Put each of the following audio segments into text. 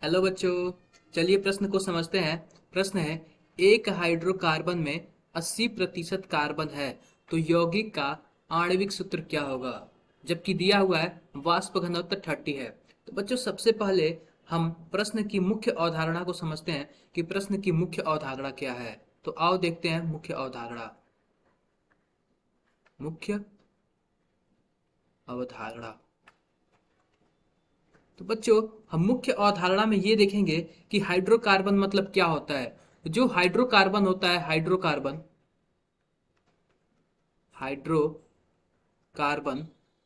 Hello बच्चों, चलिए प्रश्न को समझते हैं। प्रश्न है, एक हाइड्रोकार्बन में 80% कार्बन है तो यौगिक का आणविक सूत्र क्या होगा? जबकि दिया हुआ है वाष्प घनत्व 30 है। तो बच्चों सबसे पहले हम प्रश्न की मुख्य अवधारणा को समझते हैं कि प्रश्न की मुख्य अवधारणा क्या है। तो आओ देखते हैं मुख्य अवधारणा। मुख्य अवधारणा, तो बच्चों हम मुख्य अवधारणा में ये देखेंगे कि हाइड्रोकार्बन मतलब क्या होता है। जो हाइड्रोकार्बन होता है, हाइड्रोकार्बन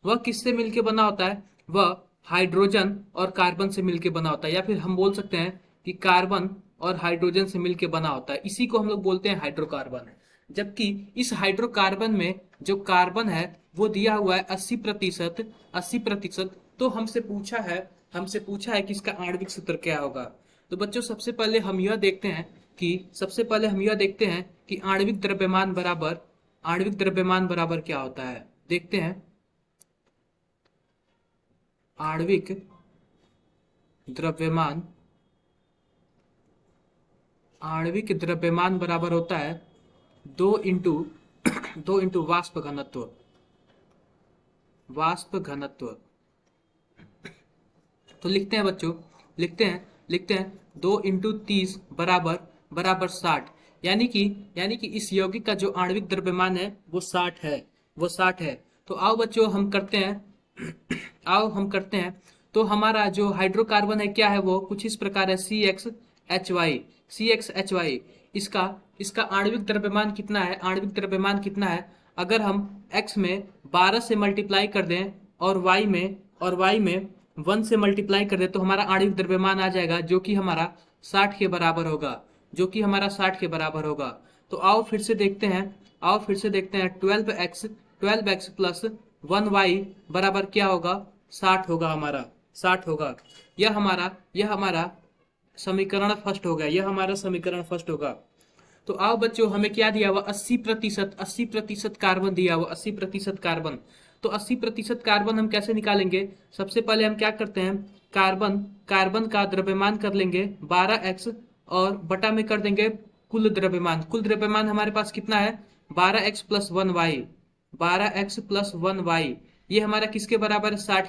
वह किससे मिलके बना होता है? वह हाइड्रोजन और कार्बन से मिलके बना होता है, या फिर हम बोल सकते हैं कि कार्बन और हाइड्रोजन से मिलके बना होता है। इसी को हम लोग बोलते हैं हाइड्रोकार्बन। जबकि इस हाइड्रोकार्बन में जो कार्बन है वो दिया हुआ है 80%। 80%। तो हमसे पूछा है कि इसका आणविक सूत्र क्या होगा। तो बच्चों सबसे पहले हम यह देखते हैं कि आणविक द्रव्यमान बराबर क्या होता है। देखते हैं। आणविक द्रव्यमान आणविक द्रव्यमान बराबर होता है 2 इंटू वाष्प घनत्व। तो लिखते हैं बच्चों, लिखते हैं 2 इंटू 30 बराबर बराबर 60। यानी कि इस यौगिक का जो आणविक द्रव्यमान है वो 60 है। तो आओ बच्चों हम करते हैं तो हमारा जो हाइड्रोकार्बन है क्या है, वो कुछ इस प्रकार है, सी एक्स एच वाई। इसका इसका आणविक द्रव्यमान कितना है? अगर हम x में 12 से मल्टीप्लाई कर दें और y में 1 से मल्टीप्लाई कर दें तो हमारा आणविक द्रव्यमान आ जाएगा जो कि हमारा 60 के बराबर होगा। तो आओ फिर से देखते हैं 12x प्लस 1y बराबर क्या होगा? 60 होगा हमारा, 60 होगा। यह हमारा समीकरण फर्स्ट होगा। तो आओ बच्चों हमें क्या दिया हुआ? 80% कार्बन दिया हुआ, 80% कार्बन। तो 80% कार्बन हम कैसे निकालेंगे? सबसे पहले हम क्या करते हैं, कार्बन का द्रव्यमान कर लेंगे 12x और बटा में कर देंगे कुल द्रव्यमान हमारे पास कितना है? 12x plus 1y। ये हमारा किसके बराबर है? 60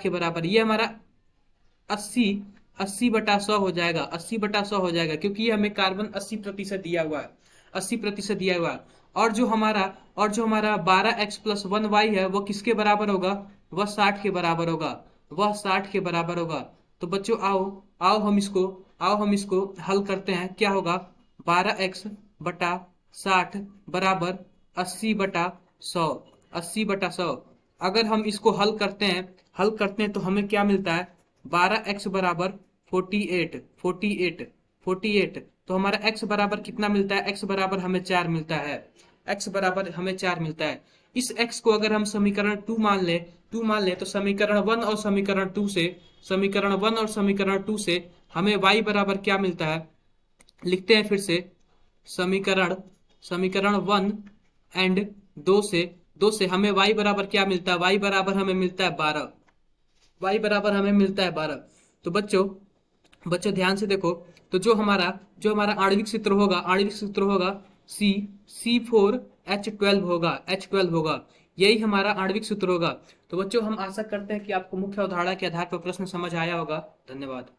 के बराबर। ये हमारा 80/100 हो जाएगा, 80/100 हो जाएगा, क्योंकि ये हमें कार्बन 80% दिया हुआ है, 80% दिया हुआ है। और जो हमारा 12x प्लस 1y है वो किसके बराबर होगा? वह 60 के बराबर होगा। तो बच्चों आओ हम इसको हल करते हैं। क्या होगा? 12x/60 बराबर 80/100। अगर हम इसको हल करते हैं तो हमें क्या मिलता है? 12x बराबर 48। तो हमारा x बराबर कितना मिलता है? x बराबर हमें 4 मिलता है। इस x को अगर हम समीकरण 2 मान ले तो समीकरण 1 और समीकरण 2 से हमें y बराबर क्या मिलता है? लिखते हैं फिर से। समीकरण 1 एंड 2 से हमें y बराबर क्या मिलता है? y बराबर हमें मिलता है 12। तो बच्चों ध्यान से देखो। तो जो हमारा आणविक सूत्र होगा C4H12 होगा। यही हमारा आणविक सूत्र होगा। तो बच्चों हम आशा करते हैं कि आपको मुख्य अवधारणा के आधार पर प्रश्न समझ आया होगा। धन्यवाद।